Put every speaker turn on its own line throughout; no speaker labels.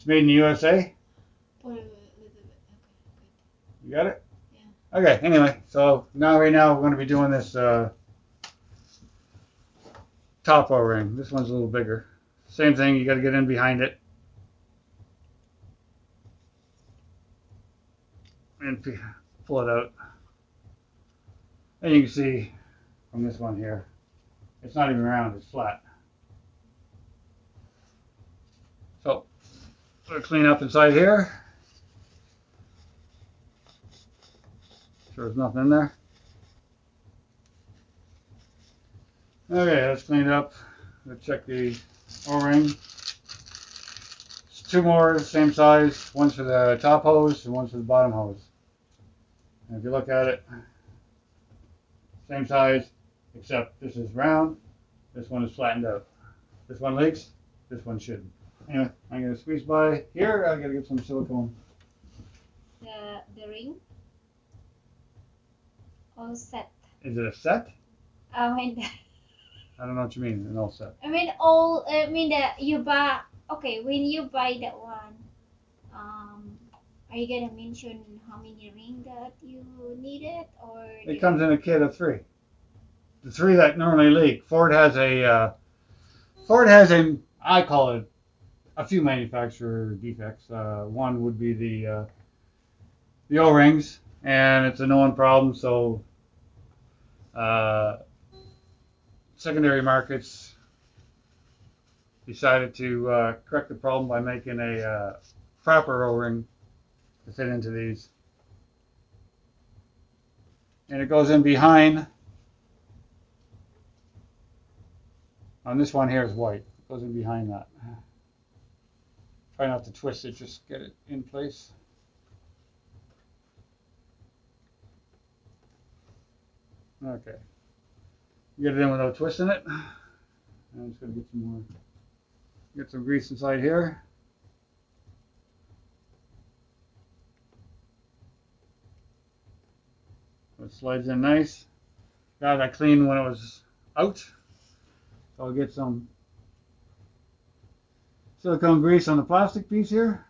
It's made in the USA.
Pour a little bit. Okay, good.
You got it?
Yeah.
Okay, anyway, so right now we're going to be doing this top O-ring. This one's a little bigger. Same thing, you got to get in behind it and pull it out. And you can see from this one here, it's not even round, it's flat. So, we'll clean up inside here. Sure there's nothing in there. Okay, let's clean it up. Let's check the O-ring. It's two more, same size. One's for the top hose and one's for the bottom hose. And if you look at it, same size, except this is round, this one is flattened out. This one leaks, this one shouldn't. Anyway, I'm going to squeeze by here. I got to get some silicone.
The ring all set.
Is it a set?
I mean,
I don't know what you mean, an all set.
I mean all. I mean that you buy. Okay, when you buy that one, are you gonna mention how many ring that you needed, or
It comes in a kit of three. The three that normally leak. Ford has a, I call it a few manufacturer defects. One would be the O-rings, and it's a known problem. So secondary markets decided to correct the problem by making a proper O-ring to fit into these, and it goes in behind. On this one here is white. It goes in behind that. Try not to twist it, just get it in place. Okay. Get it in without twisting it. I'm just going to get some grease inside here. So it slides in nice. Got that clean when it was out. So I'll get some silicone grease on the plastic piece here.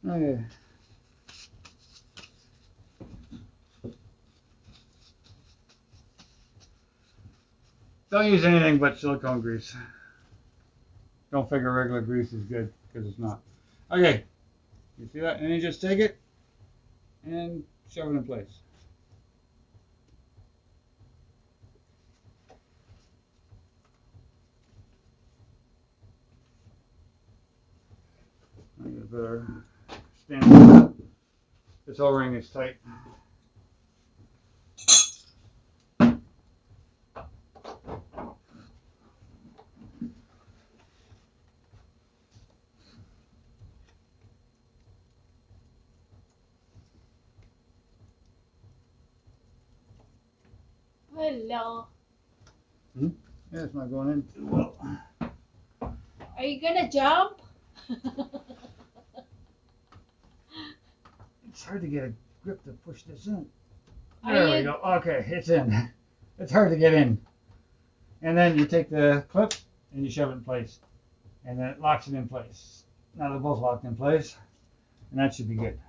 Okay. Don't use anything but silicone grease. Don't figure regular grease is good, because it's not. Okay, you see that? And then you just take it and shove it in place. I get a better stand. This O-ring is tight.
hello?
Yeah, it's not going in too well.
Are you gonna jump?
It's hard to get a grip to push this in.
Are
There we
you-
go. Okay, it's in. It's hard to get in. And then you take the clip and you shove it in place. And then it locks it in place. Now they're both locked in place. And that should be good.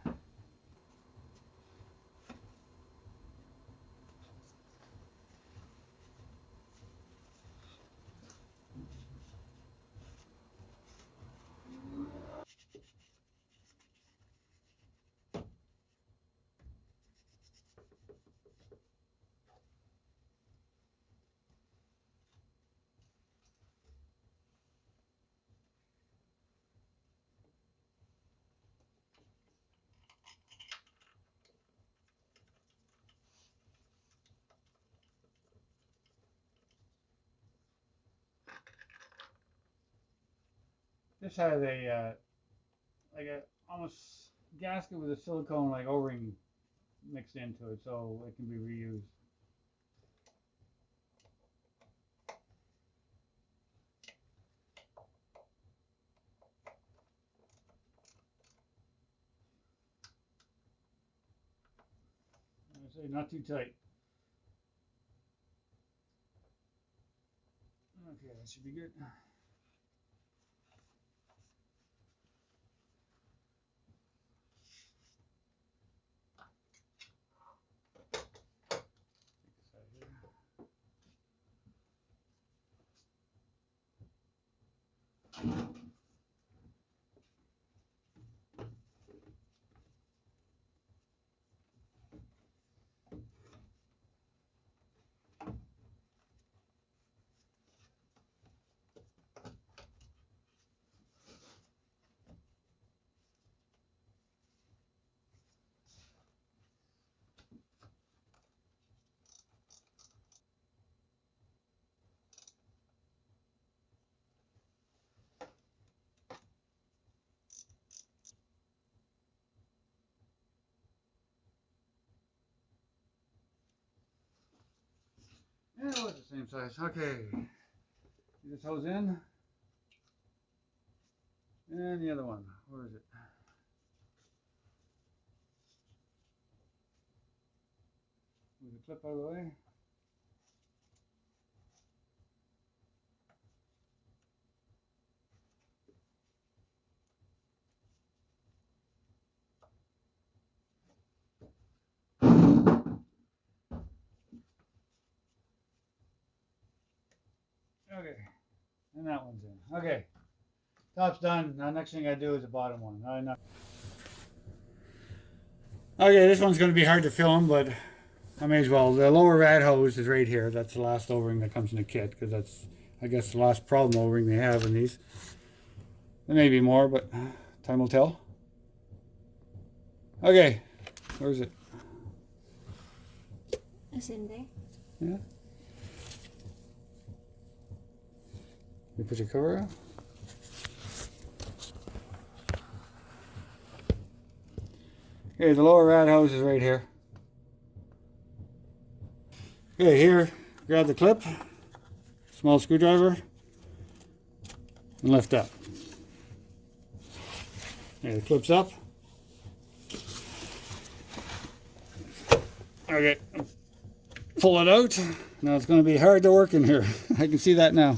This has a like a almost gasket with a silicone like O-ring mixed into it, so it can be reused. Say not too tight. Okay, that should be good. Take this out here. Yeah, it was the same size. Okay. Get this hose in. And the other one. Where is it? Move the clip out of the way. Okay. And that one's in. Okay. Top's done. Now next thing I do is the bottom one. Okay, this one's going to be hard to film, but I may as well. The lower rad hose is right here. That's the last O-ring that comes in the kit, because that's, I guess, the last problem O-ring they have in these. There may be more, but time will tell. Okay, where is it?
It's in there.
Yeah. You put your cover on. Okay, the lower rad hose is right here. Okay, here, grab the clip, small screwdriver, and lift up. Okay, the clip's up. Okay, pull it out. Now it's going to be hard to work in here. I can see that now.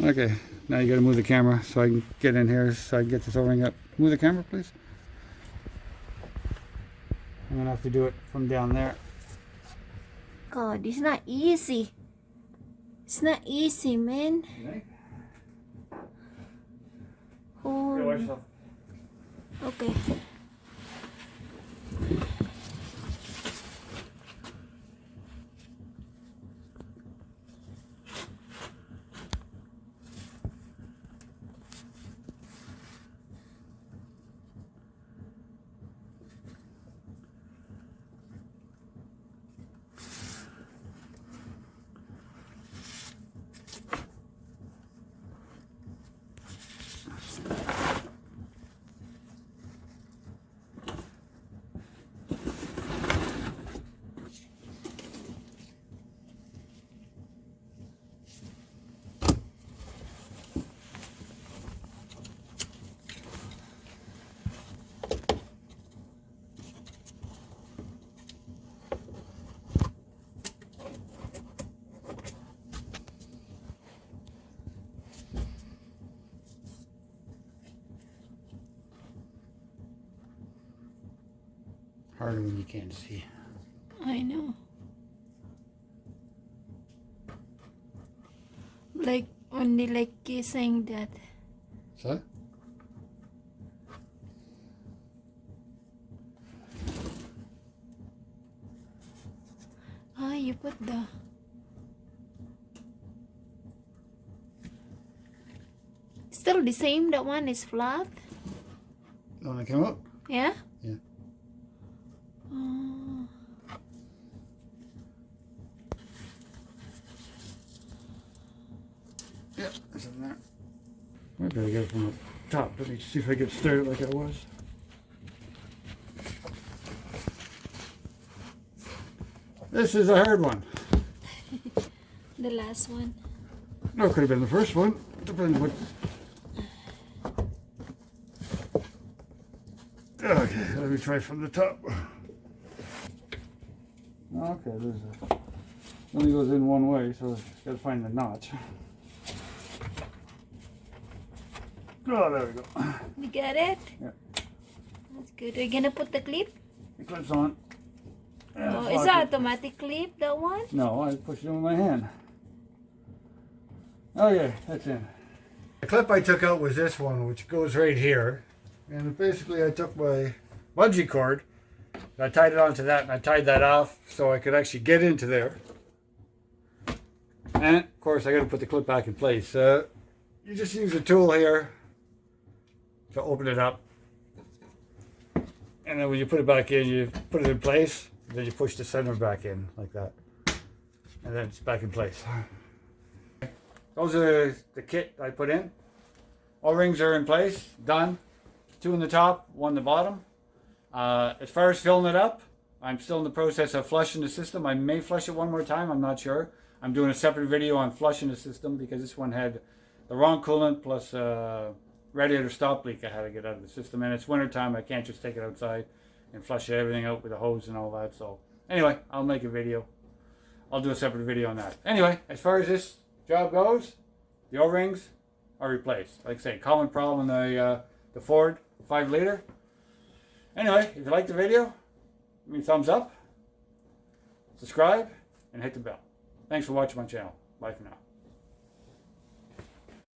Okay, now you got to move the camera so I can get in here so I can get this O-ring up. Move the camera, please. I'm going to have to do it from down there.
God, it's not easy. It's not easy, man. Oh. Okay.
Harder when you can't see.
I know. Like only like saying that.
So?
Ah, you put the. Still the same. That one is flat.
The one that came up?
Yeah.
Yeah.
Oh.
Yeah, it's in there. Maybe I get it from the top. Let me see if I get started like I was. This is a hard one.
The last one.
No, it could have been the first one. Depends what. Okay, let me try from the top. Okay, there's a. It only goes in one way, so just gotta find the notch. Oh, there we go.
You get it?
Yeah.
That's good. Are you gonna put the clip?
It clips on.
Oh, is that automatic clip, that one?
No, I pushed it with my hand. Okay, that's in. The clip I took out was this one, which goes right here. And basically I took my bungee cord, and I tied it onto that, and I tied that off so I could actually get into there. And of course I got to put the clip back in place. You just use a tool here to open it up. And then when you put it back in, you put it in place. Then you push the center back in like that. And then it's back in place. Those are the kit I put in. O-rings are in place, done. 2 in the top, 1 in the bottom. As far as filling it up, I'm still in the process of flushing the system. I may flush it one more time, I'm not sure. I'm doing a separate video on flushing the system because this one had the wrong coolant plus radiator stop leak I had to get out of the system. And it's winter time, I can't just take it outside and flush everything out with a hose and all that. So anyway, I'll make a video. I'll do a separate video on that. Anyway, as far as this job goes, the O-rings are replaced. Like I say, common problem in the Ford 5-liter. Anyway, if you like the video, give me a thumbs up, subscribe, and hit the bell. Thanks for watching my channel. Bye for now.